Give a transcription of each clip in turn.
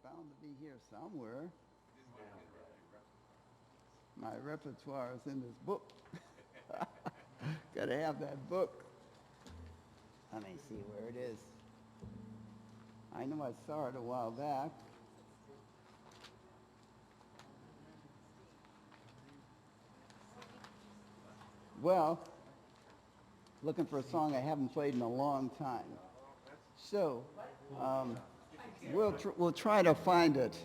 bound to be here somewhere. My repertoire is in this book. Gotta have that book. Let me see where it is. I know I saw it a while back. Well, looking for a song I haven't played in a long time. So, we'll try to find it.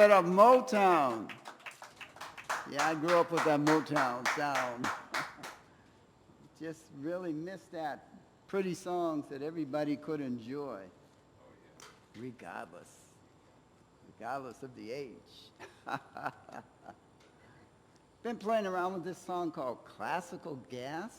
bit of Motown. Yeah, I grew up with that Motown sound. Just really miss that. Pretty songs that everybody could enjoy, regardless of the age. Been playing around with this song called Classical Gas.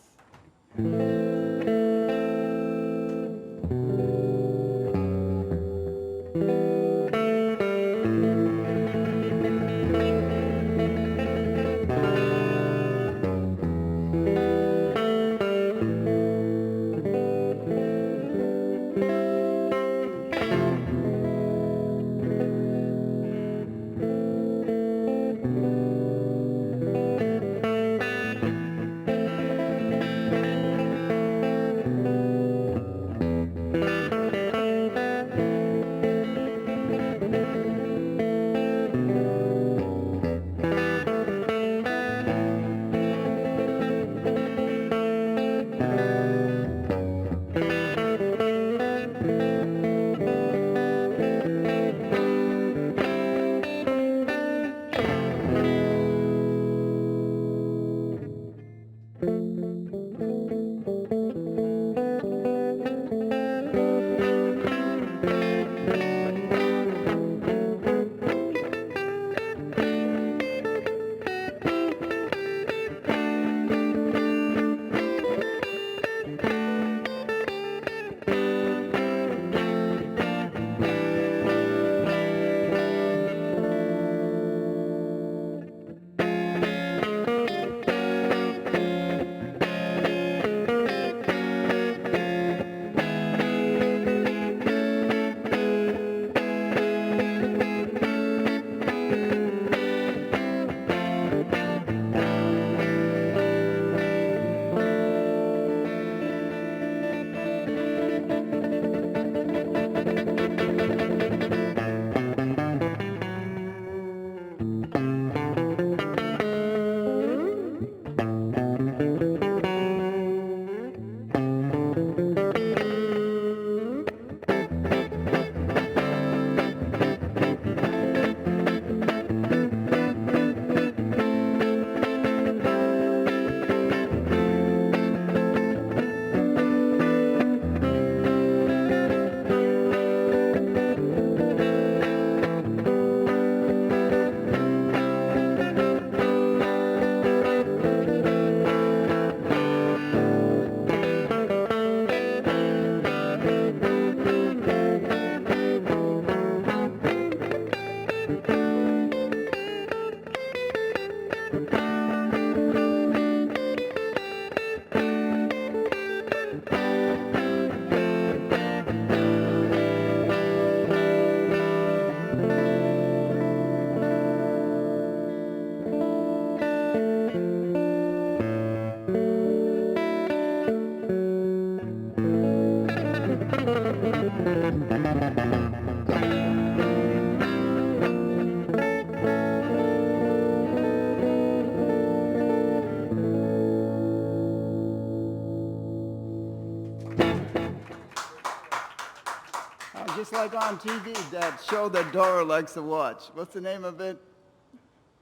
Just like on TV, that show that Dora likes to watch. What's the name of it?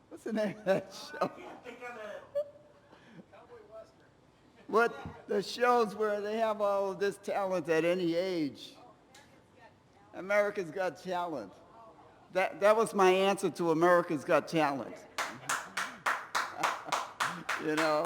What's the name of that show? What the shows where they have all of this talent at any age? America's Got Talent. That was my answer to America's Got Talent. You know?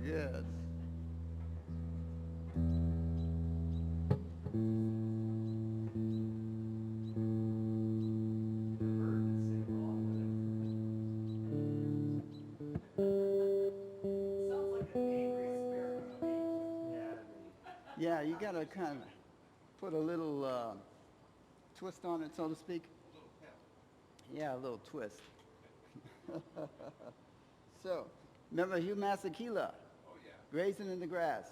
Yes. Yeah, you got to kind of put a little twist on it, so to speak. Yeah, a little twist. So, remember Hugh Masekela? Oh, yeah. Grazing in the Grass.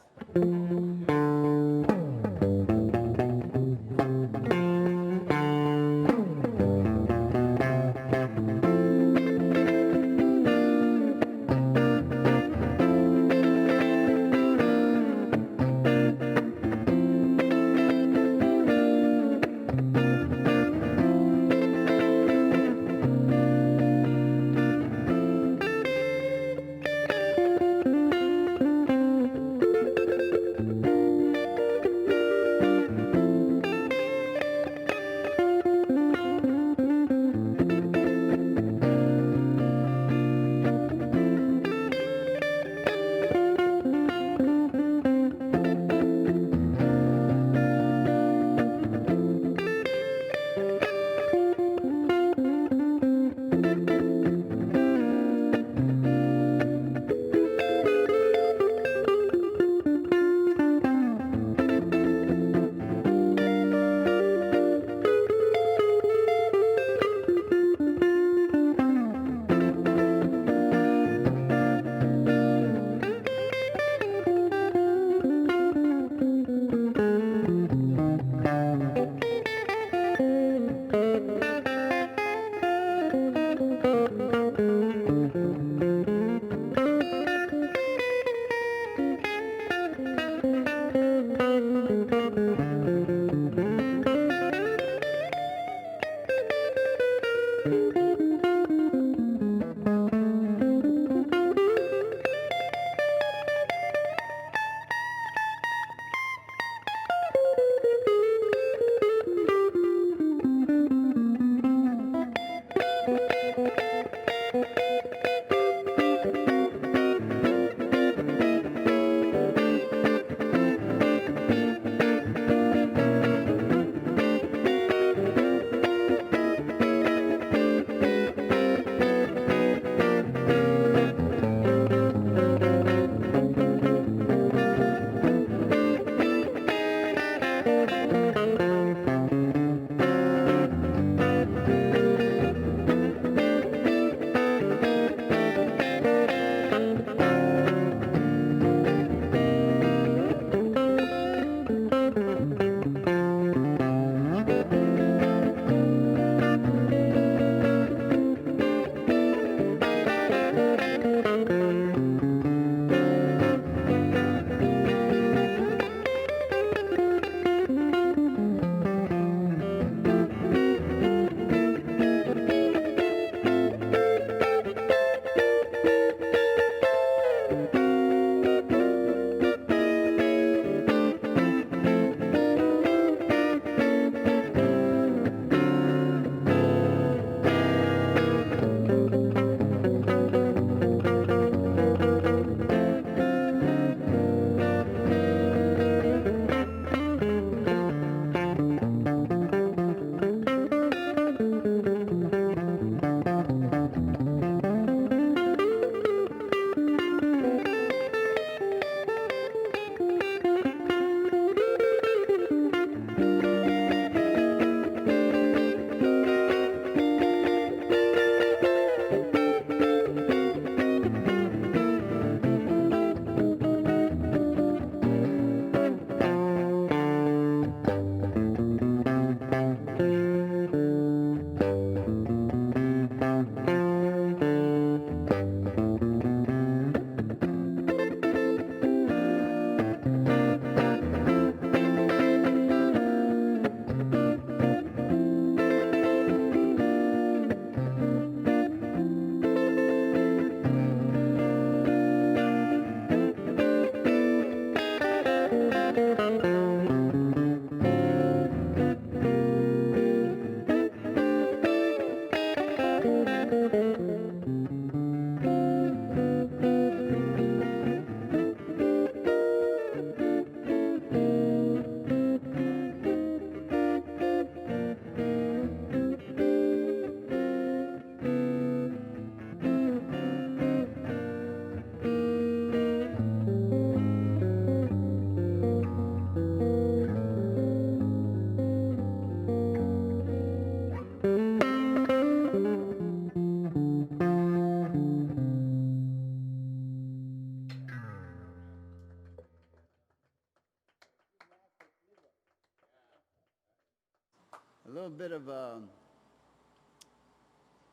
little bit of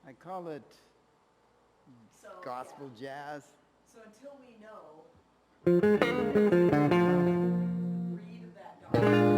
I call it gospel jazz. So until we know, read that document,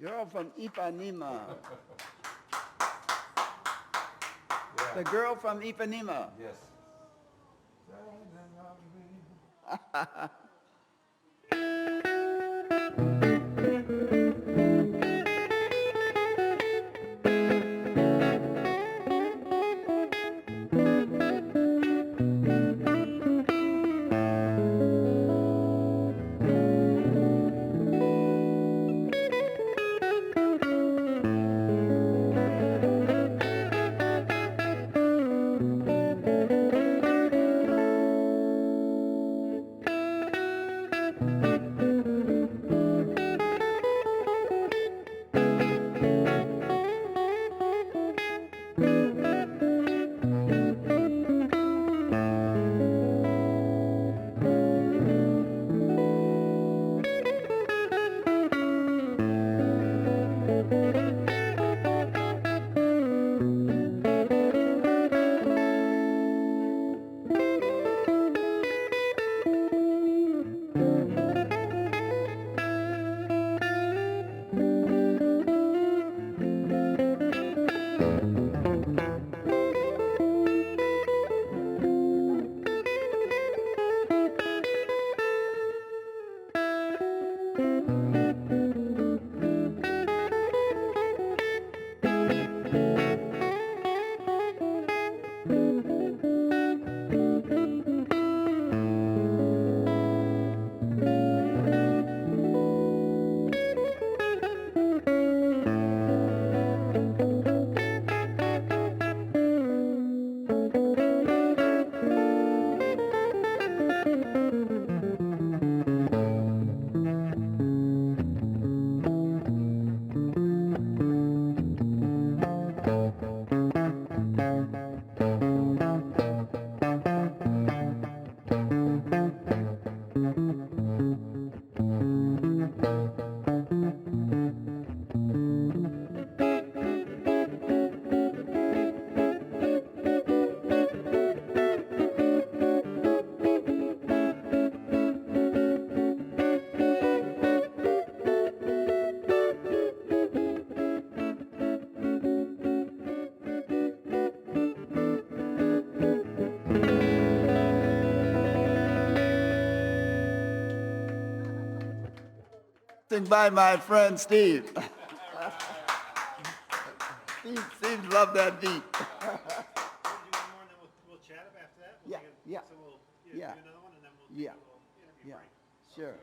Girl from Ipanema. Yeah. The girl from Ipanema. Yes. By my friend Steve. Steve loved that beat. We'll do one more and then we'll chat up after that. Yeah, yeah. So we'll Yeah. do another one and then we'll Yeah. do a little interview Yeah, break. sure.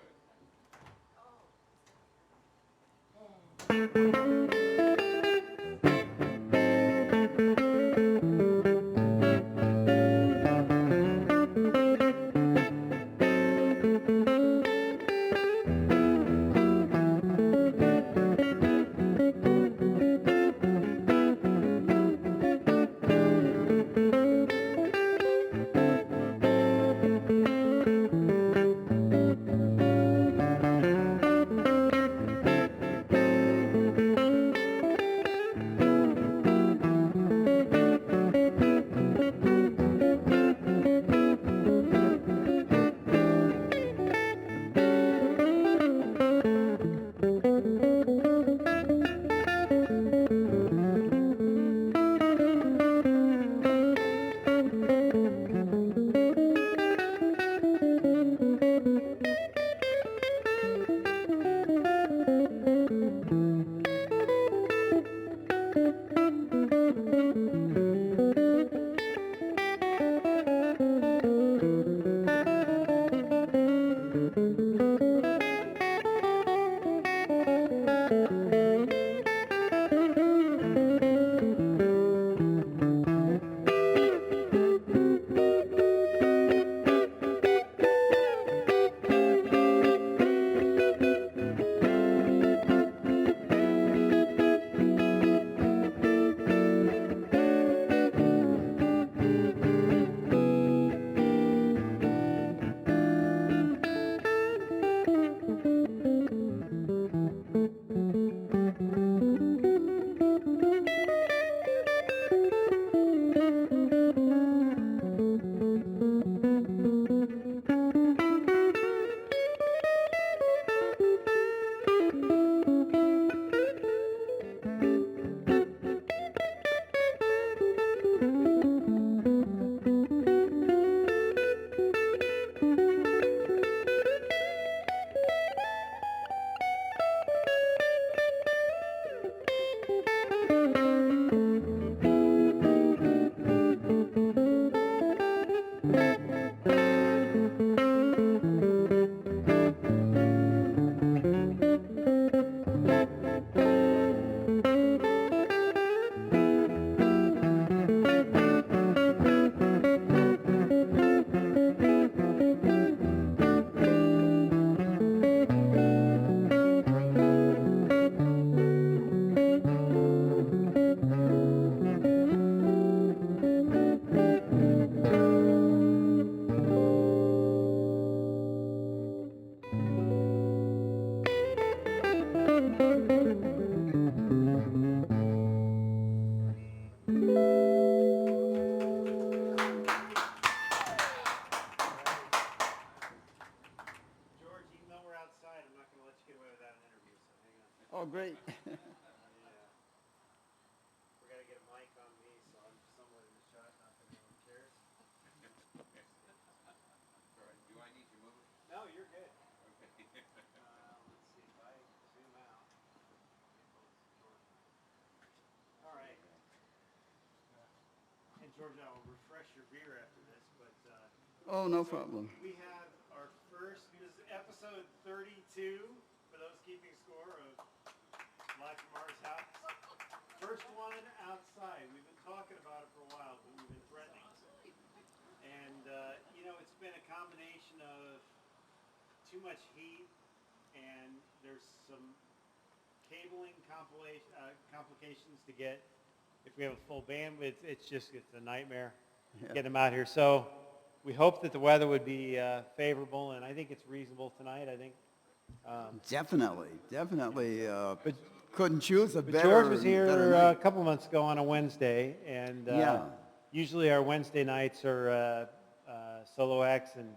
George, even though we're outside, I'm not going to let you get away without an interview, so hang on. Oh, great. Yeah. We got to get a mic on me, so I'm somewhat in the shot, not that anyone cares. Do I need to move it? No, you're good. Okay. Let's see if I zoom out. All right. And George, I will refresh your beer after this, but Oh, no problem. we have our first, this is episode 32, for those keeping score of Live from Mars House. First one outside. We've been talking about it for a while, but we've been threatening. And, it's been a combination of too much heat, and there's some cabling complications to get. If we have a full band, it's a nightmare getting them out here. So we hope that the weather would be favorable, and I think it's reasonable tonight. I think. Definitely. Couldn't choose a But better. George was better here night. a couple months ago on a Wednesday, and Yeah. usually our Wednesday nights are solo acts, and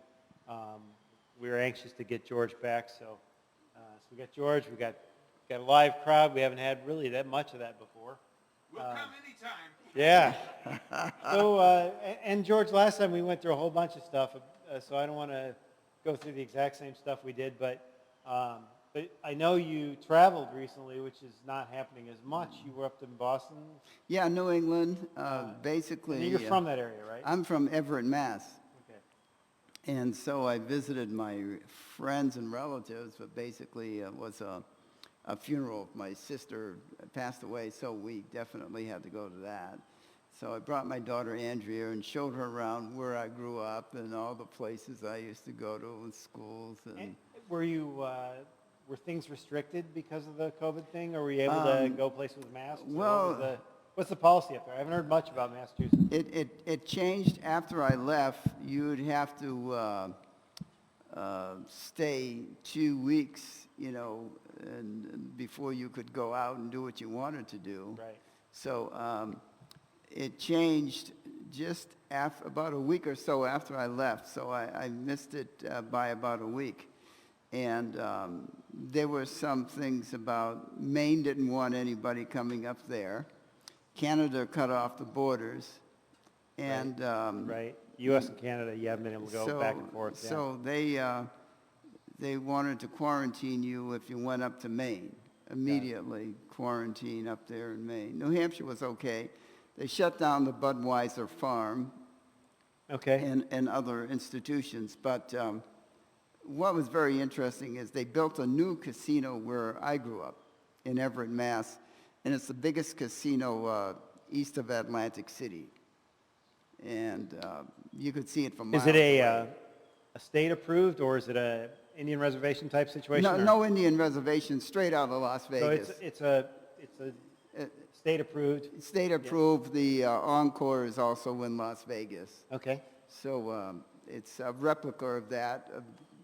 we were anxious to get George back. So we got George. We got a live crowd. We haven't had really that much of that before. We'll come anytime. Yeah. So, and George, last time we went through a whole bunch of stuff, so I don't want to go through the exact same stuff we did, but I know you traveled recently, which is not happening as much. You were up in Boston. Yeah, New England, basically. You're from that area, right? I'm from Everett, Mass. Okay. And so I visited my friends and relatives, but basically it was a funeral. My sister passed away, so we definitely had to go to that. So I brought my daughter Andrea and showed her around where I grew up and all the places I used to go to and schools. And were things restricted because of the COVID thing, or were you able to go places with masks? well, what's the policy up there? I haven't heard much about Massachusetts. It changed after I left. You'd have to stay 2 weeks, and before you could go out and do what you wanted to do. Right. So it changed just about a week or so after I left. So I missed it by about a week. And there were some things about Maine didn't want anybody coming up there. Canada cut off the borders. And Right. U.S. and Canada, you haven't been able to go back and forth. Yeah. So they wanted to quarantine you if you went up to Maine. Immediately quarantine up there in Maine. New Hampshire was okay. They shut down the Budweiser farm Okay. and other institutions. But what was very interesting is they built a new casino where I grew up in Everett, Mass. And it's the biggest casino east of Atlantic City. And you could see it from miles Is it away. a state approved, or is it a Indian reservation type situation? No, or- no Indian reservation, straight out of Las So Vegas. it's a state approved. State approved. The Encore is also in Las Vegas. Okay. So it's a replica of that,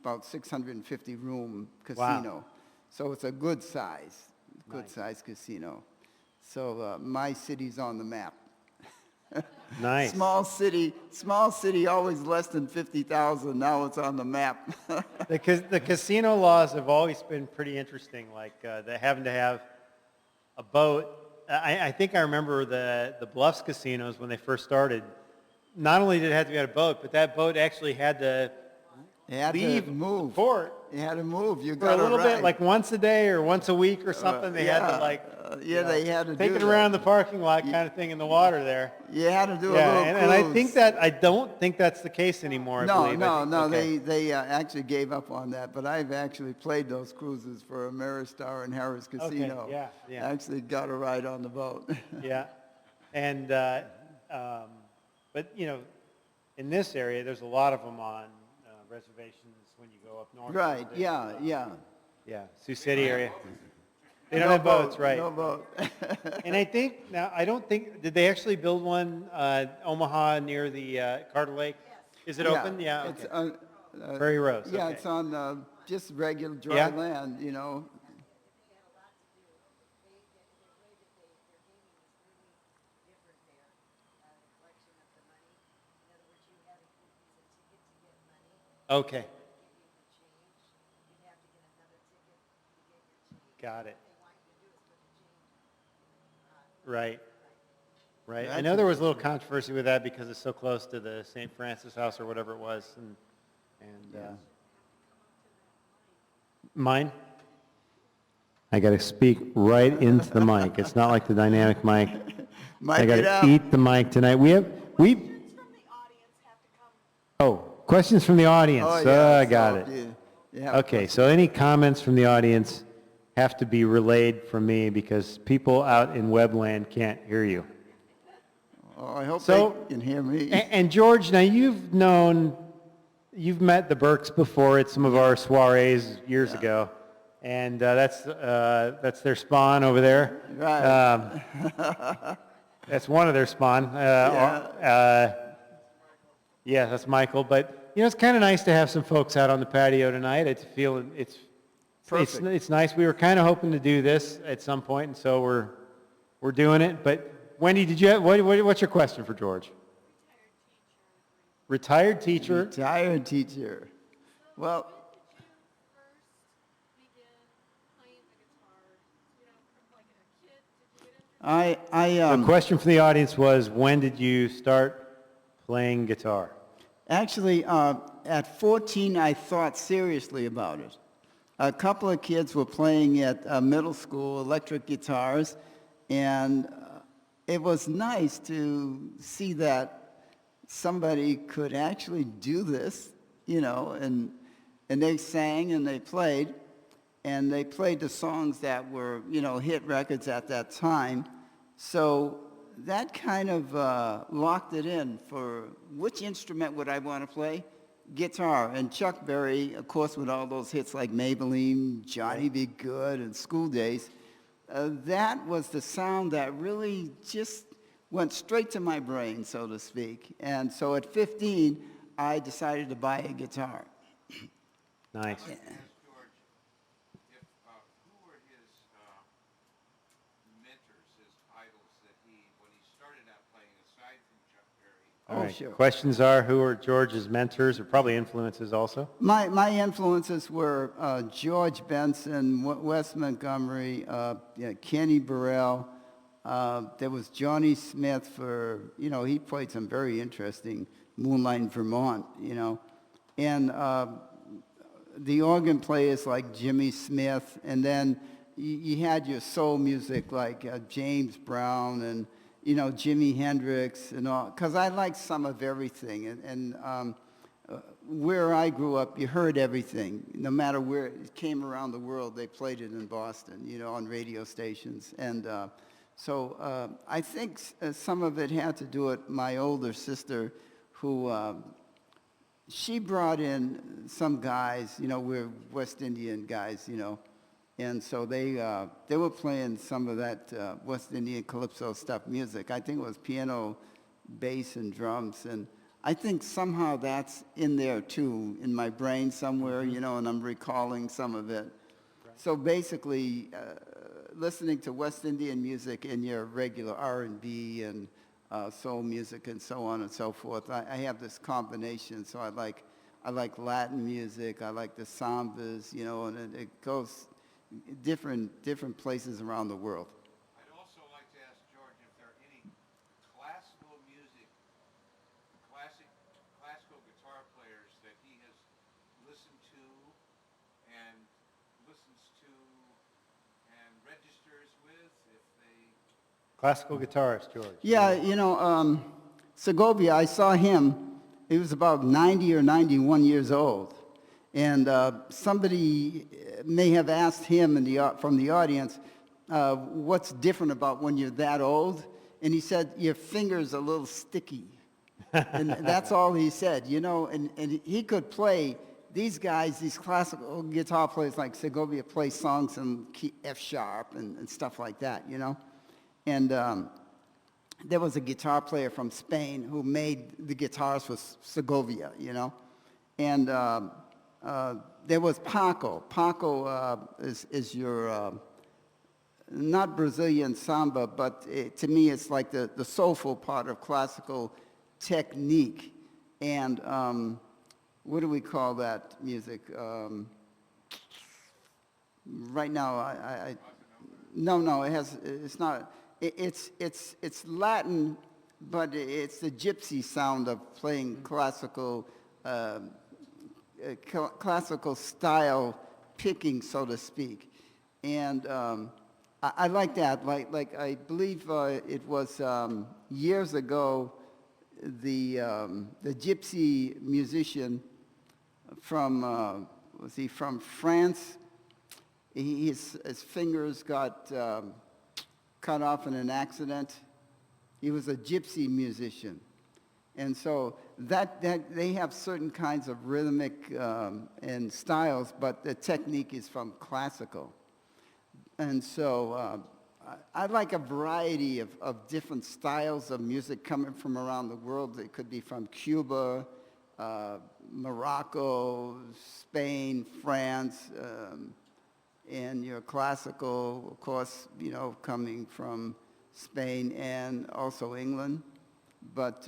about 650 room casino. So it's a good size casino. So my city's on the map. Nice. Small city, always less than 50,000. Now it's on the map. The casino laws have always been pretty interesting, like the having to have a boat. I think I remember the Bluffs casinos when they first started. Not only did it have to be on a boat, but that boat actually had to You had leave to move. the port You had to move. You for got a little ride. bit, like once a day or once a week or something. They had to they had to take do it that. around the parking lot kind of thing in the water there. You had to do a Yeah, little and I cruise. think I don't think that's the case anymore. I believe. I think- okay. They actually gave up on that. But I've actually played those cruises for Ameristar and Harris Casino. yeah. Actually got a ride on the boat. Yeah, and but in this area, there's a lot of them on reservations when you go up north. Right, yeah. Yeah, Sioux City area. They No don't have boat, boats, right? No boat. And I don't think, did they actually build one Omaha near the Carter Lake? Is it open? Yeah, It's okay. Prairie Rose, Yeah, okay. it's on just regular dry Yeah. land, Okay. Got it. Right. Right. I know there was a little controversy with that because it's so close to the St. Francis House or whatever it was, and mine. I got to speak right into the mic. It's not like the dynamic mic. I got to eat the mic tonight. We. Questions from the audience have to come. Oh, questions from the audience. Oh, yeah, I got so, it. yeah. Okay, so any comments from the audience have to be relayed from me because people out in Webland can't hear you. Oh, I hope So- they can hear me. And George, now you've met the Burks before at some of our soirees years ago, and that's their spawn over there. Right. That's one of their spawn. Yeah, that's Michael. But it's kind of nice to have some folks out on the patio tonight. It's Perfect. it's nice. We were kind of hoping to do this at some point, and so we're doing it. But Wendy, what's your question for George? Retired teacher. Retired teacher. Well, The question from the audience was, when did you start playing guitar? actually, at 14, I thought seriously about it. A couple of kids were playing at middle school electric guitars, and it was nice to see that somebody could actually do this, and they sang and they played the songs that were, hit records at that time. So that kind of locked it in for which instrument would I want to play? Guitar. And Chuck Berry, of course, with all those hits like Maybelline, Johnny Be Good, and School Days, that was the sound that really just went straight to my brain, so to speak. And so at 15, I decided to buy a guitar. Nice. George, who were his mentors, his idols that when he started out playing, aside from Chuck Berry? All right. Sure. Questions are, who are George's mentors, or probably influences also? My influences were George Benson, Wes Montgomery, Kenny Burrell. There was Johnny Smith he played some very interesting Moonlight in Vermont, And the organ players like Jimmy Smith, and then you had your soul music like James Brown and, Jimi Hendrix and all, because I liked some of everything. And where I grew up, you heard everything. No matter where it came around the world, they played it in Boston, on radio stations. And so I think some of it had to do with my older sister who, she brought in some guys, we're West Indian guys, and so they were playing some of that West Indian calypso stuff music. I think it was piano, bass, and drums, and I think somehow that's in there too, in my brain somewhere, and I'm recalling some of it. So basically, listening to West Indian music in your regular R&B and soul music and so on and so forth. I have this combination, so I like Latin music, I like the sambas, and it goes different places around the world. I'd also like to ask George if there are any classical guitar players that he has listened to and listens to and registers with, if they... Classical guitarist, George. Yeah, Segovia, I saw him. He was about 90 or 91 years old. And somebody may have asked him from the audience, what's different about when you're that old? And he said, your finger's a little sticky. And that's all he said, and he could play. These guys, these classical guitar players like Segovia, play songs in key F sharp and stuff like that, And there was a guitar player from Spain who made the guitars for Segovia, And there was Paco. Paco is your, not Brazilian samba, but to me it's like the soulful part of classical technique. And what do we call that music? Right now, no, it's not. It's Latin, but it's the gypsy sound of playing classical style picking, so to speak. And I like that. Like I believe it was years ago, the gypsy musician from was he from France? His fingers got cut off in an accident. He was a gypsy musician. And so that they have certain kinds of rhythmic and styles, but the technique is from classical. And so I like a variety of different styles of music coming from around the world. It could be from Cuba, Morocco, Spain, France, and your classical, of course, coming from Spain and also England. But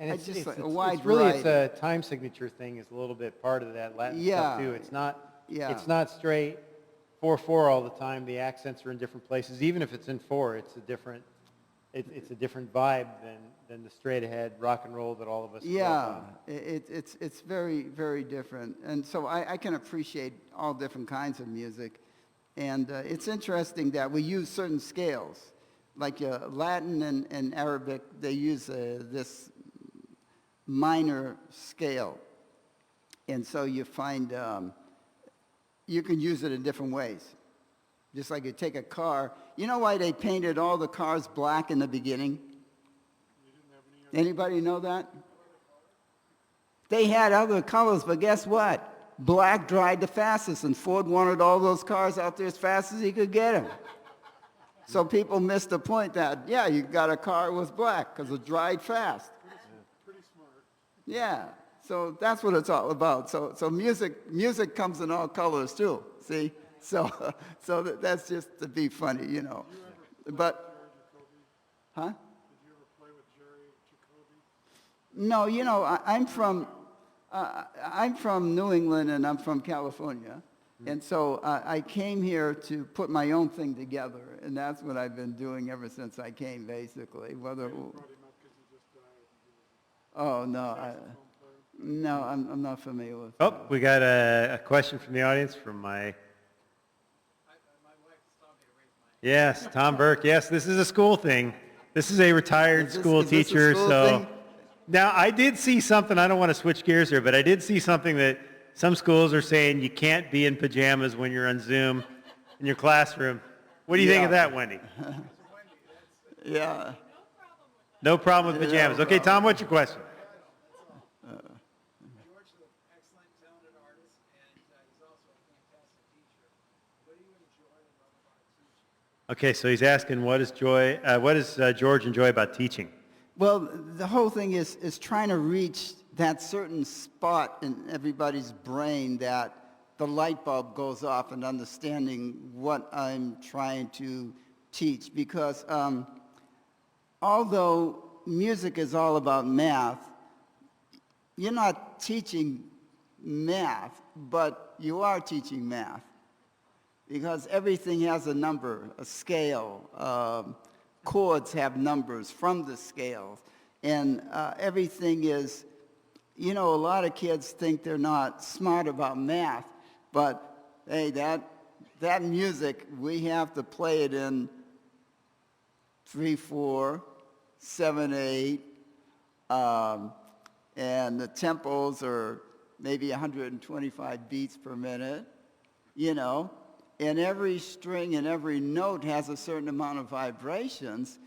And it's a wide really variety. it's a time signature thing is a little bit part of that Latin stuff too. It's not straight 4/4 all the time. The accents are in different places. Even if it's in 4, it's a different vibe than the straight ahead rock and roll that all of us grew up on. It's very, very different. And so I can appreciate all different kinds of music. And it's interesting that we use certain scales. Like Latin and Arabic, they use this minor scale. And so you find you can use it in different ways. Just like you take a car. You know why they painted all the cars black in the beginning? Anybody know that? They had other colors, but guess what? Black dried the fastest, and Ford wanted all those cars out there as fast as he could get them. So people missed the point that, yeah, you got a car that was black because it dried fast. Pretty smart. Yeah, so that's what it's all about. So music comes in all colors too, see? So that's just to be funny, But, huh? Did you ever play with Jerry Jacoby? No, I'm from New England and I'm from California. And so I came here to put my own thing together, and that's what I've been doing ever since I came, basically. Whether, oh no, no, I'm not familiar with. Oh, we got a question from the audience from my. Yes, Tom Burke. Yes, this is a school thing. This is a retired Is this school a teacher. school So thing? now I did see something. I don't want to switch gears here, but I did see something that some schools are saying you can't be in pajamas when you're on Zoom in your classroom. What do you think of that, Wendy? Yeah. No problem with pajamas. Okay, Tom, what's your question? George is an excellent, talented artist, and he's also a fantastic teacher. What do you enjoy and love about teaching? Okay, so he's asking what does George enjoy about teaching? Well, the whole thing is trying to reach that certain spot in everybody's brain that the light bulb goes off and understanding what I'm trying to teach. Because although music is all about math, you're not teaching math, but you are teaching math. Because everything has a number, a scale. Chords have numbers from the scales. And everything is, a lot of kids think they're not smart about math, but hey, that music, we have to play it in 3/4, 7/8, and the tempos are maybe 125 beats per minute, and every string and every note has a certain amount of vibrations.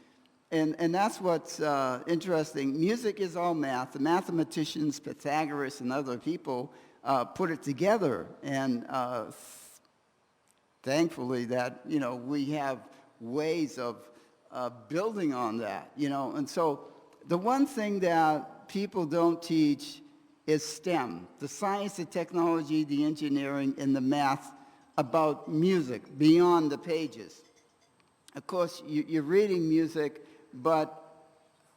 And that's what's interesting. Music is all math. The mathematicians, Pythagoras and other people, put it together. And thankfully that, we have ways of building on that, And so the one thing that people don't teach is STEM, the science, the technology, the engineering, and the math about music beyond the pages. Of course, you're reading music, but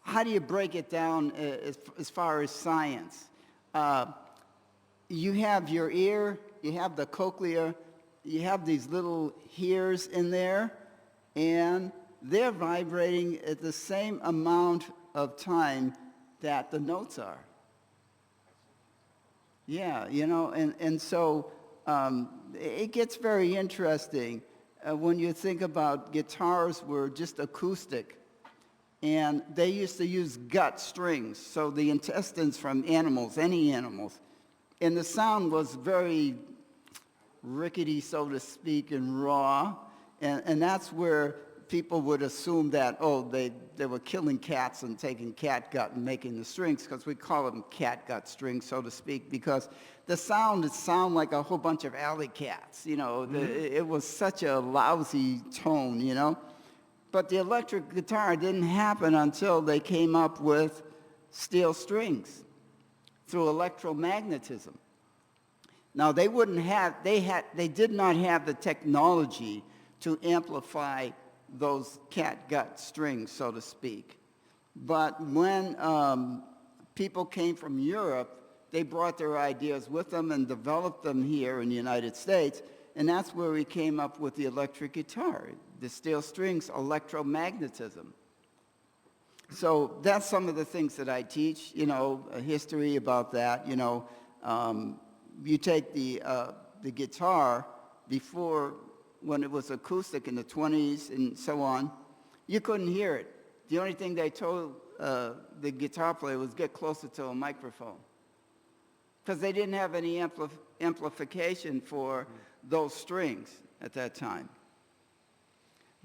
how do you break it down as far as science? you have your ear, you have the cochlea, you have these little hairs in there, and they're vibrating at the same amount of time that the notes are. Yeah, you know, and so it gets very interesting when you think about guitars were just acoustic, and they used to use gut strings, so the intestines from animals, any animals, and the sound was very rickety, so to speak, and raw, and that's where people would assume that, oh, they were killing cats and taking cat gut and making the strings, because we call them cat gut strings, so to speak, because the sound, it sounded like a whole bunch of alley cats, you know. It was such a lousy tone, you know. But the electric guitar didn't happen until they came up with steel strings through electromagnetism. Now, they did not have the technology to amplify those cat gut strings, so to speak. But when people came from Europe, they brought their ideas with them and developed them here in the United States, and that's where we came up with the electric guitar, the steel strings, electromagnetism. So that's some of the things that I teach, you know, a history about that, you know. You take the guitar before, when it was acoustic in the 20s and so on, you couldn't hear it. The only thing they told the guitar player was get closer to a microphone, because they didn't have any amplification for those strings at that time.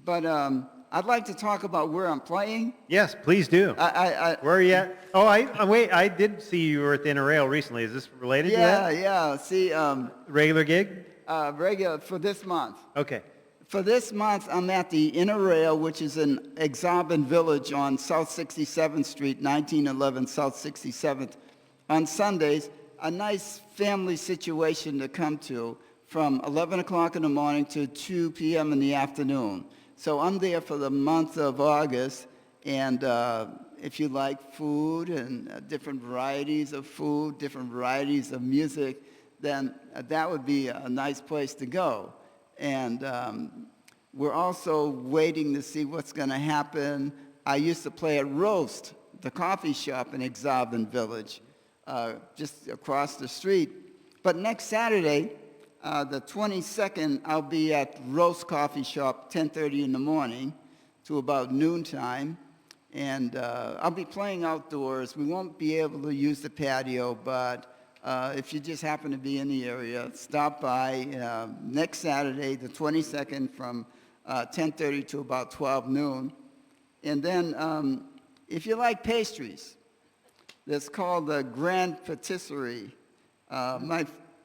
But I'd like to talk about where I'm playing. Yes, please do. Where are you at? Oh, wait, I did see you were at the Inner Rail recently. Is this related to that? Yeah. See, Regular gig? regular for this month. Okay. For this month, I'm at the Inner Rail, which is in Exarban Village on South 67th Street, 1911 South 67th, on Sundays. A nice family situation to come to from 11 o'clock in the morning to 2 p.m. in the afternoon. So I'm there for the month of August, and if you like food and different varieties of food, different varieties of music, then that would be a nice place to go. And we're also waiting to see what's going to happen. I used to play at Roast, the coffee shop in Exarban Village, just across the street. But next Saturday, the 22nd, I'll be at Roast Coffee Shop, 10:30 in the morning to about noontime. And I'll be playing outdoors. We won't be able to use the patio, but if you just happen to be in the area, stop by next Saturday, the 22nd, from 10:30 to about 12 noon. And then if you like pastries, that's called the Grand Patisserie.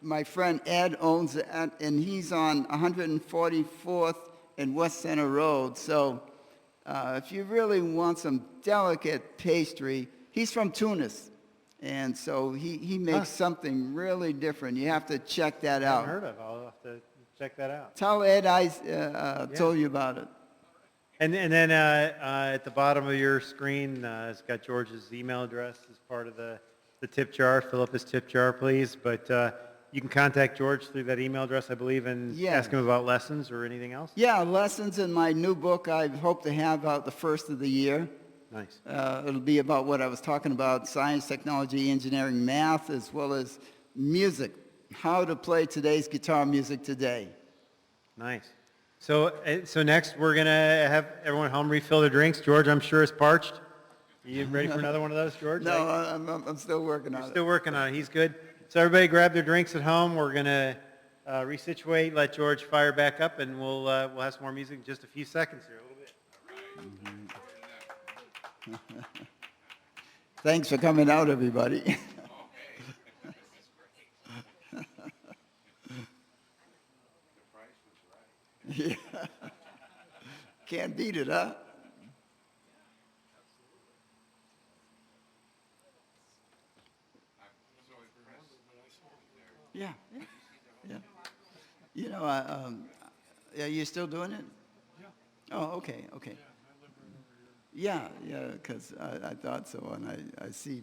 My friend Ed owns it, and he's on 144th and West Center Road. So if you really want some delicate pastry, he's from Tunis. And so he makes something really different. You have to check that out. I haven't heard of. I'll have to check that out. Tell Ed I told you about it. And then at the bottom of your screen, it's got George's email address as part of the tip jar. Fill up his tip jar, please. But you can contact George through that email address, I believe, and ask him about lessons or anything else? Yeah, lessons in my new book I hope to have out the first of the year. Nice. It'll be about what I was talking about, science, technology, engineering, math, as well as music, how to play today's guitar music today. Nice. So next we're going to have everyone home refill their drinks. George, I'm sure, is parched. You ready for another one of those, George? No, I'm still working on it. Still working on it. He's good. So everybody grab their drinks at home. We're going to resituate, let George fire back up, and we'll have some more music in just a few seconds here, a little bit. Thanks for coming out, everybody. The price was right. Yeah. Can't beat it, huh? I'm so impressed. Yeah. You know, are you still doing it? Yeah. Oh, okay. Yeah, because I thought so, and I see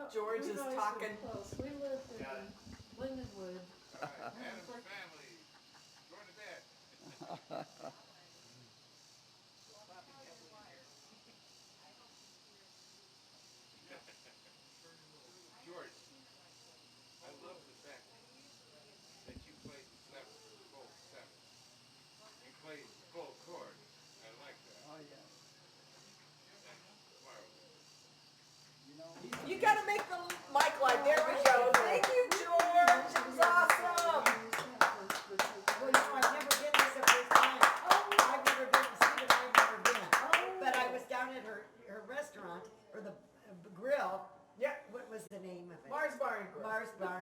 No, George we've is always been talking. close. We lived in Got it. Lindenwood. All right, Adam's family, going to bed. George, I love the fact that you played the seven, full seven. You played full chord. I like that. Oh, yeah. That's marvelous. You gotta make the mic live. There we go. Thank you, George. It was awesome. Well, I've never been this the first time. I've never been, Steve and I've never been. But I was down at her restaurant, or the grill. Yeah. What was the name of it? Mars Bar and Grill. Mars Bar